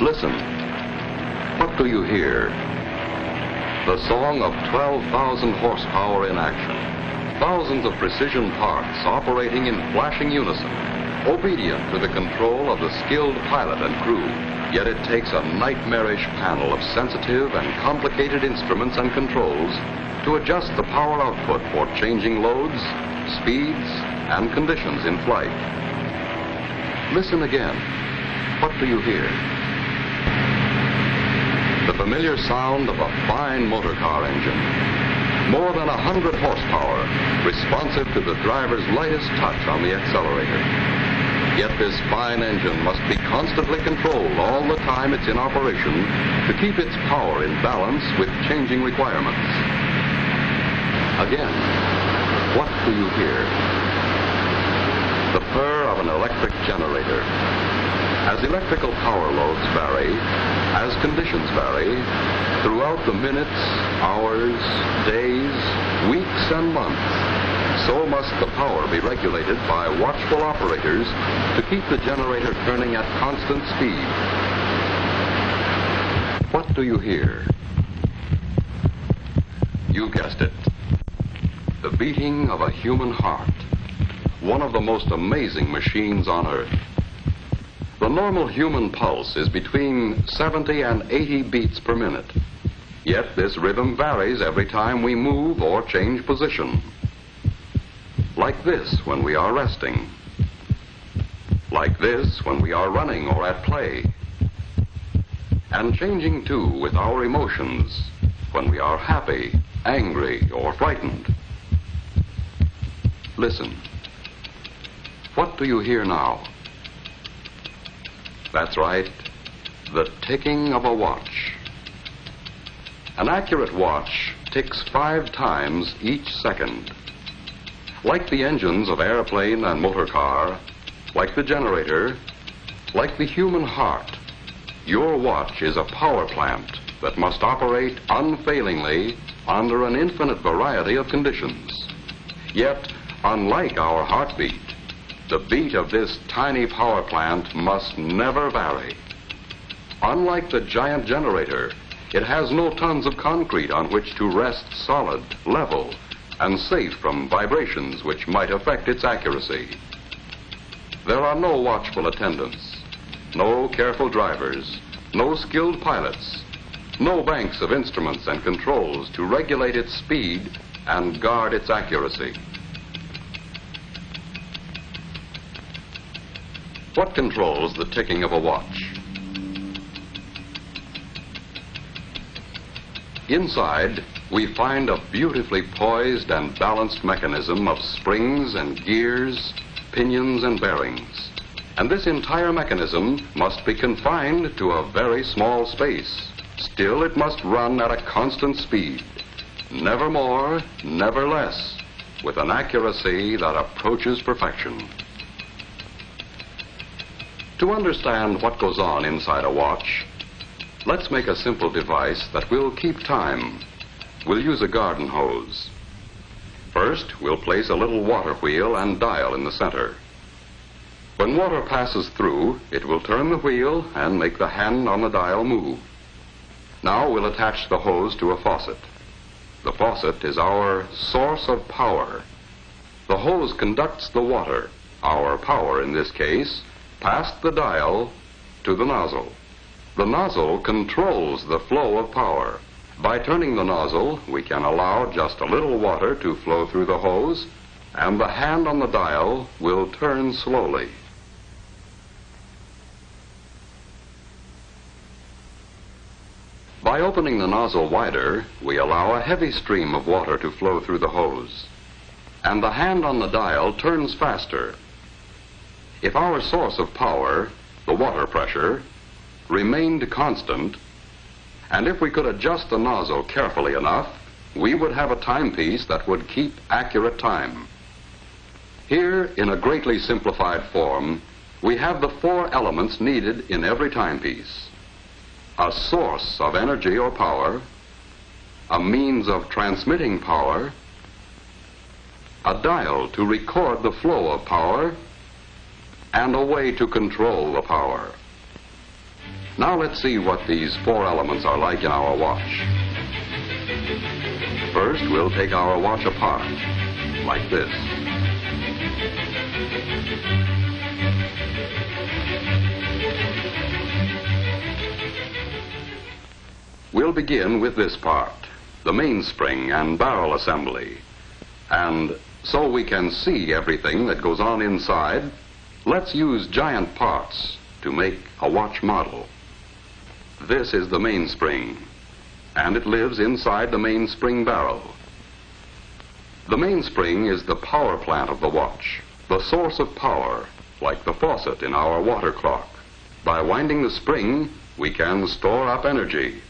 Listen. What do you hear? The song of 12,000 horsepower in action. Thousands of precision parts operating in flashing unison, obedient to the control of the skilled pilot and crew. Yet it takes a nightmarish panel of sensitive and complicated instruments and controls to adjust the power output for changing loads, speeds, and conditions in flight. Listen again. What do you hear? The familiar sound of a fine motor car engine. More than 100 horsepower, responsive to the driver's lightest touch on the accelerator. Yet this fine engine must be constantly controlled all the time it's in operation to keep its power in balance with changing requirements. Again, what do you hear? The purr of an electric generator. As electrical power loads vary, as conditions vary, throughout the minutes, hours, days, weeks, and months, so must the power be regulated by watchful operators to keep the generator turning at constant speed. What do you hear? You guessed it. The beating of a human heart, one of the most amazing machines on Earth. The normal human pulse is between 70 and 80 beats per minute. Yet this rhythm varies every time we move or change position. Like this when we are resting. Like this when we are running or at play. And changing too with our emotions when we are happy, angry, or frightened. Listen. What do you hear now? That's right, the ticking of a watch. An accurate watch ticks 5 times each second. Like the engines of airplane and motor car, like the generator, like the human heart, your watch is a power plant that must operate unfailingly under an infinite variety of conditions. Yet, unlike our heartbeat, the beat of this tiny power plant must never vary. Unlike the giant generator, it has no tons of concrete on which to rest solid, level, and safe from vibrations which might affect its accuracy. There are no watchful attendants, no careful drivers, no skilled pilots, no banks of instruments and controls to regulate its speed and guard its accuracy. What controls the ticking of a watch? Inside, we find a beautifully poised and balanced mechanism of springs and gears, pinions and bearings. And this entire mechanism must be confined to a very small space. Still, it must run at a constant speed. Never more, never less, with an accuracy that approaches perfection. To understand what goes on inside a watch, let's make a simple device that will keep time. We'll use a garden hose. First, we'll place a little water wheel and dial in the center. When water passes through, it will turn the wheel and make the hand on the dial move. Now we'll attach the hose to a faucet. The faucet is our source of power. The hose conducts the water, our power in this case, past the dial to the nozzle. The nozzle controls the flow of power. By turning the nozzle, we can allow just a little water to flow through the hose, and the hand on the dial will turn slowly. By opening the nozzle wider, we allow a heavy stream of water to flow through the hose, and the hand on the dial turns faster. If our source of power, the water pressure, remained constant, and if we could adjust the nozzle carefully enough, we would have a timepiece that would keep accurate time. Here, in a greatly simplified form, we have the 4 elements needed in every timepiece. A source of energy or power, a means of transmitting power, a dial to record the flow of power, and a way to control the power. Now let's see what these four elements are like in our watch. First, we'll take our watch apart, like this. We'll begin with this part, the mainspring and barrel assembly. And so we can see everything that goes on inside, let's use giant parts to make a watch model. This is the mainspring, and it lives inside the mainspring barrel. The mainspring is the power plant of the watch, the source of power, like the faucet in our water clock. By winding the spring, we can store up energy.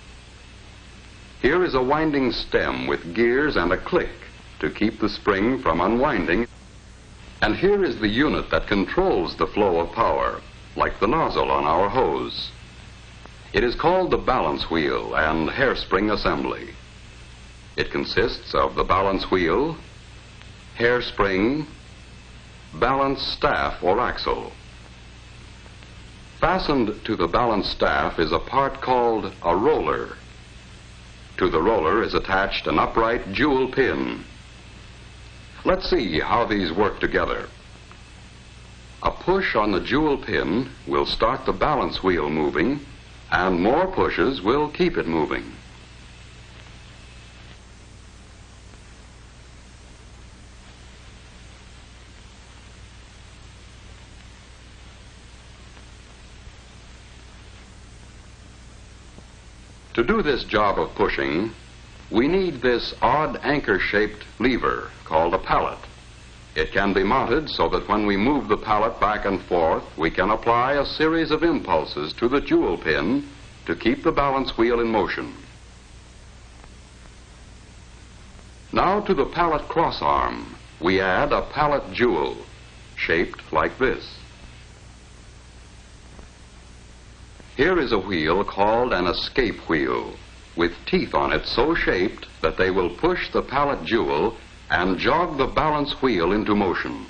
Here is a winding stem with gears and a click to keep the spring from unwinding. And here is the unit that controls the flow of power, like the nozzle on our hose. It is called the balance wheel and hairspring assembly. It consists of the balance wheel, hairspring, balance staff or axle. Fastened to the balance staff is a part called a roller. To the roller is attached an upright jewel pin. Let's see how these work together. A push on the jewel pin will start the balance wheel moving, and more pushes will keep it moving. To do this job of pushing, we need this odd anchor-shaped lever called a pallet. It can be mounted so that when we move the pallet back and forth, we can apply a series of impulses to the jewel pin to keep the balance wheel in motion. Now to the pallet crossarm, we add a pallet jewel, shaped like this. Here is a wheel called an escape wheel, with teeth on it so shaped that they will push the pallet jewel and jog the balance wheel into motion.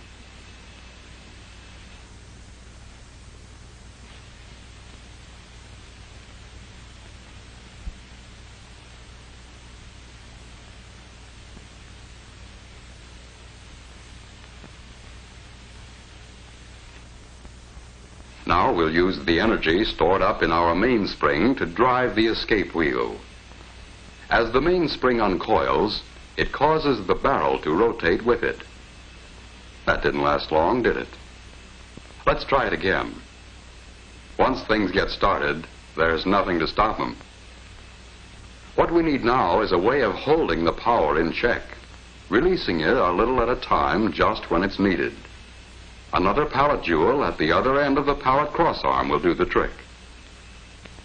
Now we'll use the energy stored up in our mainspring to drive the escape wheel. As the mainspring uncoils, it causes the barrel to rotate with it. That didn't last long, did it? Let's try it again. Once things get started, there's nothing to stop them. What we need now is a way of holding the power in check, releasing it a little at a time just when it's needed. Another pallet jewel at the other end of the pallet crossarm will do the trick.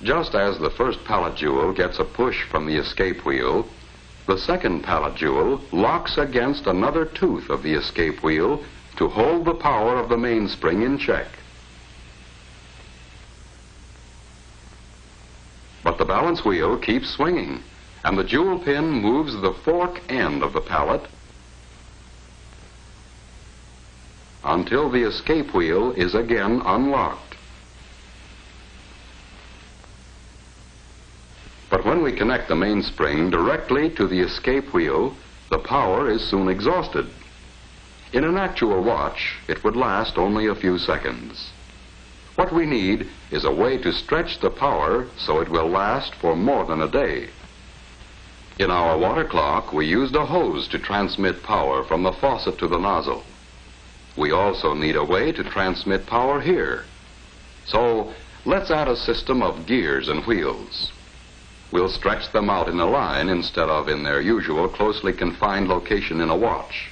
Just as the first pallet jewel gets a push from the escape wheel, the second pallet jewel locks against another tooth of the escape wheel to hold the power of the mainspring in check. But the balance wheel keeps swinging, and the jewel pin moves the fork end of the pallet until the escape wheel is again unlocked. But when we connect the mainspring directly to the escape wheel, the power is soon exhausted. In an actual watch, it would last only a few seconds. What we need is a way to stretch the power so it will last for more than a day. In our water clock, we used a hose to transmit power from the faucet to the nozzle. We also need a way to transmit power here. So let's add a system of gears and wheels. We'll stretch them out in a line instead of in their usual closely confined location in a watch.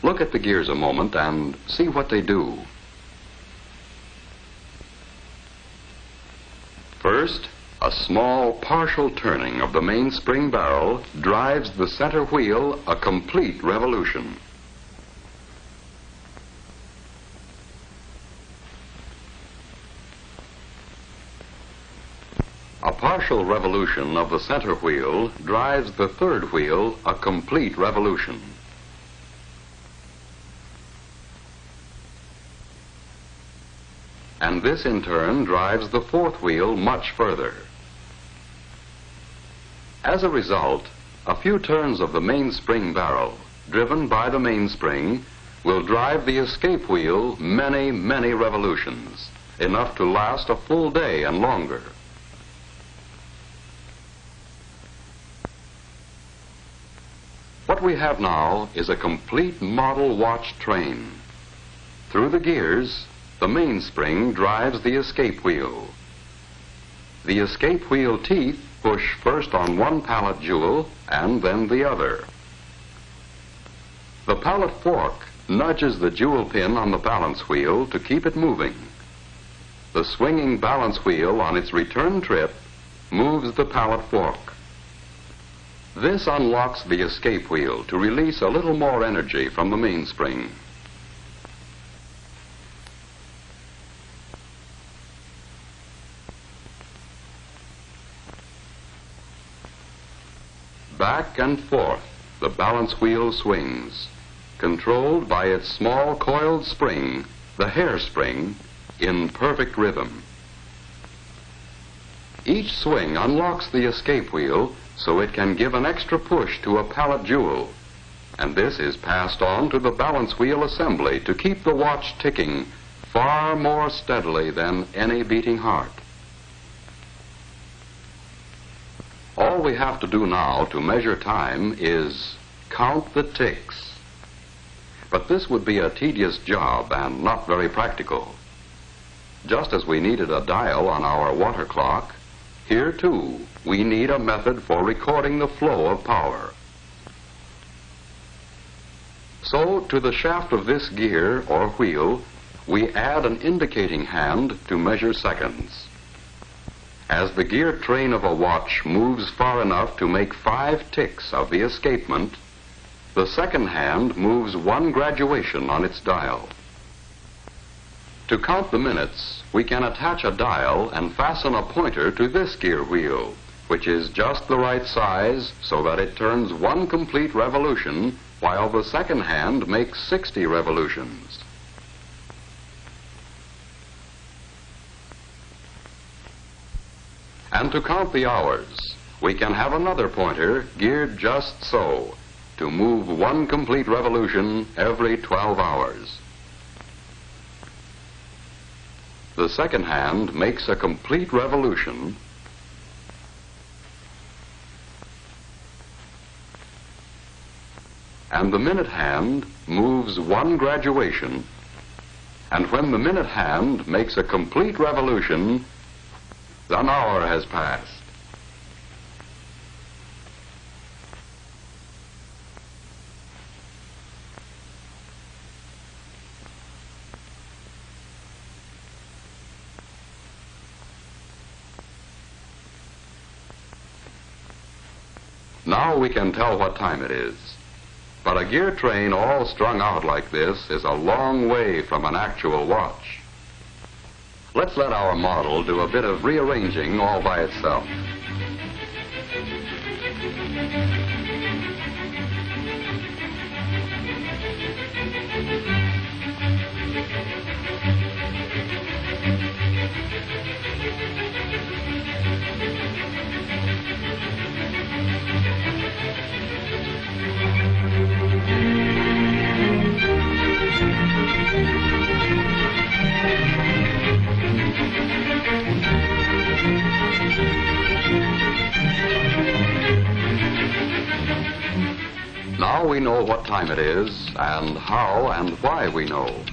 Look at the gears a moment and see what they do. First, a small partial turning of the mainspring barrel drives the center wheel a complete revolution. A partial revolution of the center wheel drives the third wheel a complete revolution. and this in turn drives the fourth wheel much further. As a result, a few turns of the mainspring barrel, driven by the mainspring, will drive the escape wheel many, many revolutions, enough to last a full day and longer. What we have now is a complete model watch train. Through the gears, the mainspring drives the escape wheel. The escape wheel teeth push first on one pallet jewel and then the other. The pallet fork nudges the jewel pin on the balance wheel to keep it moving. The swinging balance wheel on its return trip moves the pallet fork. This unlocks the escape wheel to release a little more energy from the mainspring. Back and forth, the balance wheel swings, controlled by its small coiled spring, the hairspring, in perfect rhythm. Each swing unlocks the escape wheel so it can give an extra push to a pallet jewel, and this is passed on to the balance wheel assembly to keep the watch ticking far more steadily than any beating heart. All we have to do now to measure time is count the ticks. But this would be a tedious job and not very practical. Just as we needed a dial on our water clock, here too we need a method for recording the flow of power. So to the shaft of this gear or wheel, we add an indicating hand to measure seconds. As the gear train of a watch moves far enough to make 5 ticks of the escapement, the second hand moves 1 graduation on its dial. To count the minutes, we can attach a dial and fasten a pointer to this gear wheel, which is just the right size so that it turns 1 complete revolution while the second hand makes 60 revolutions. And to count the hours, we can have another pointer geared just so, to move 1 complete revolution every 12 hours. The second hand makes a complete revolution, and the minute hand moves 1 graduation, and when the minute hand makes a complete revolution, an hour has passed. Now we can tell what time it is. But a gear train all strung out like this is a long way from an actual watch. Let's let our model do a bit of rearranging all by itself. Now we know what time it is and how and why we know.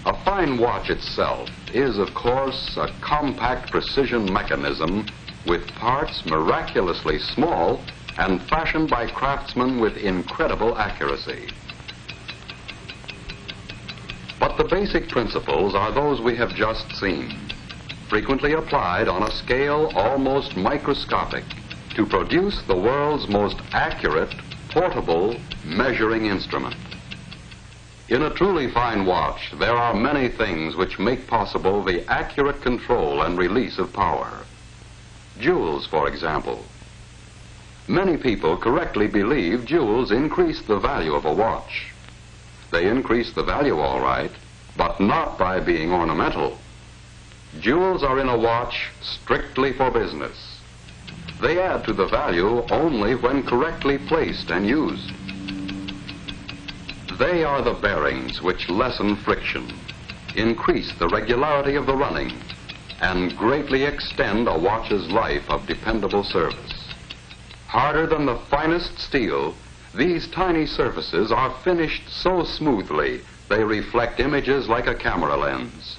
A fine watch itself is, of course, a compact precision mechanism with parts miraculously small and fashioned by craftsmen with incredible accuracy. But the basic principles are those we have just seen, frequently applied on a scale almost microscopic to produce the world's most accurate, portable measuring instrument. In a truly fine watch, there are many things which make possible the accurate control and release of power. Jewels, for example. Many people correctly believe jewels increase the value of a watch. They increase the value all right, but not by being ornamental. Jewels are in a watch strictly for business. They add to the value only when correctly placed and used. They are the bearings which lessen friction, increase the regularity of the running, and greatly extend a watch's life of dependable service. Harder than the finest steel, these tiny surfaces are finished so smoothly they reflect images like a camera lens.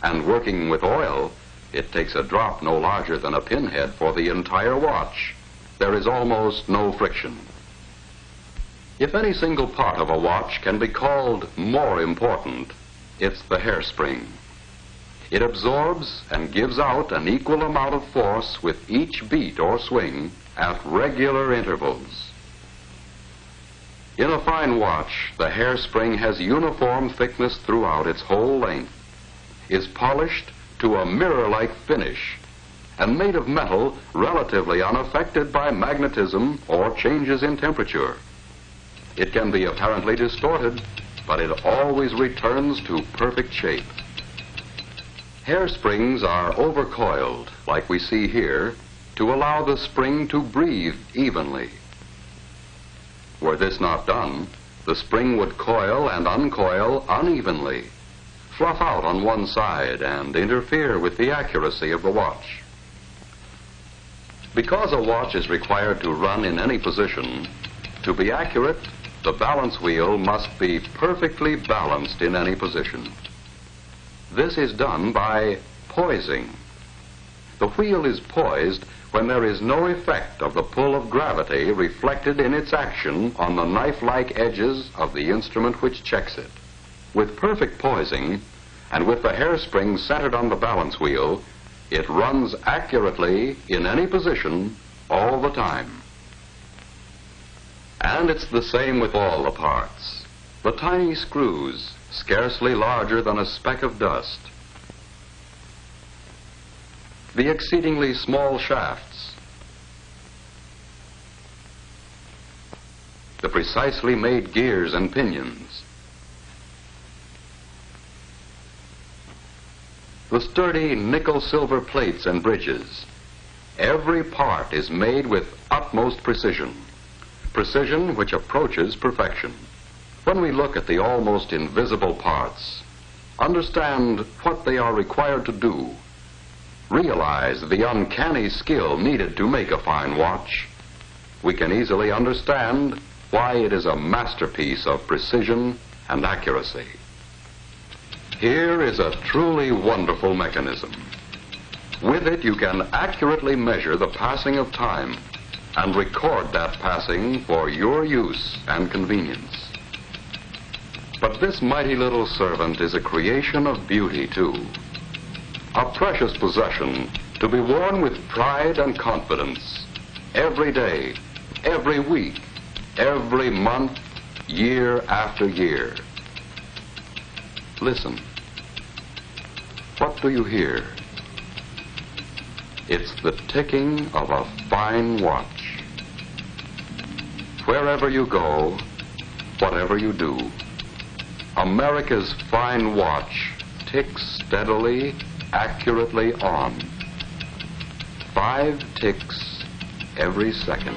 And working with oil, it takes a drop no larger than a pinhead for the entire watch. There is almost no friction. If any single part of a watch can be called more important, it's the hairspring. It absorbs and gives out an equal amount of force with each beat or swing at regular intervals. In a fine watch, the hairspring has uniform thickness throughout its whole length, is polished to a mirror-like finish, and made of metal relatively unaffected by magnetism or changes in temperature. It can be apparently distorted, but it always returns to perfect shape. Hairsprings are overcoiled, like we see here, to allow the spring to breathe evenly. Were this not done, the spring would coil and uncoil unevenly, fluff out on one side, and interfere with the accuracy of the watch. Because a watch is required to run in any position, to be accurate, the balance wheel must be perfectly balanced in any position. This is done by poising. The wheel is poised when there is no effect of the pull of gravity reflected in its action on the knife-like edges of the instrument which checks it. With perfect poising, and with the hairspring centered on the balance wheel, it runs accurately in any position all the time. And it's the same with all the parts. The tiny screws, scarcely larger than a speck of dust. The exceedingly small shafts. The precisely made gears and pinions. The sturdy nickel-silver plates and bridges. Every part is made with utmost precision. Precision which approaches perfection. When we look at the almost invisible parts, understand what they are required to do, realize the uncanny skill needed to make a fine watch, we can easily understand why it is a masterpiece of precision and accuracy. Here is a truly wonderful mechanism. With it, you can accurately measure the passing of time and record that passing for your use and convenience. But this mighty little servant is a creation of beauty, too. A precious possession to be worn with pride and confidence every day, every week, every month, year after year. Listen. What do you hear? It's the ticking of a fine watch. Wherever you go, whatever you do, America's fine watch ticks steadily, accurately on. 5 ticks every second.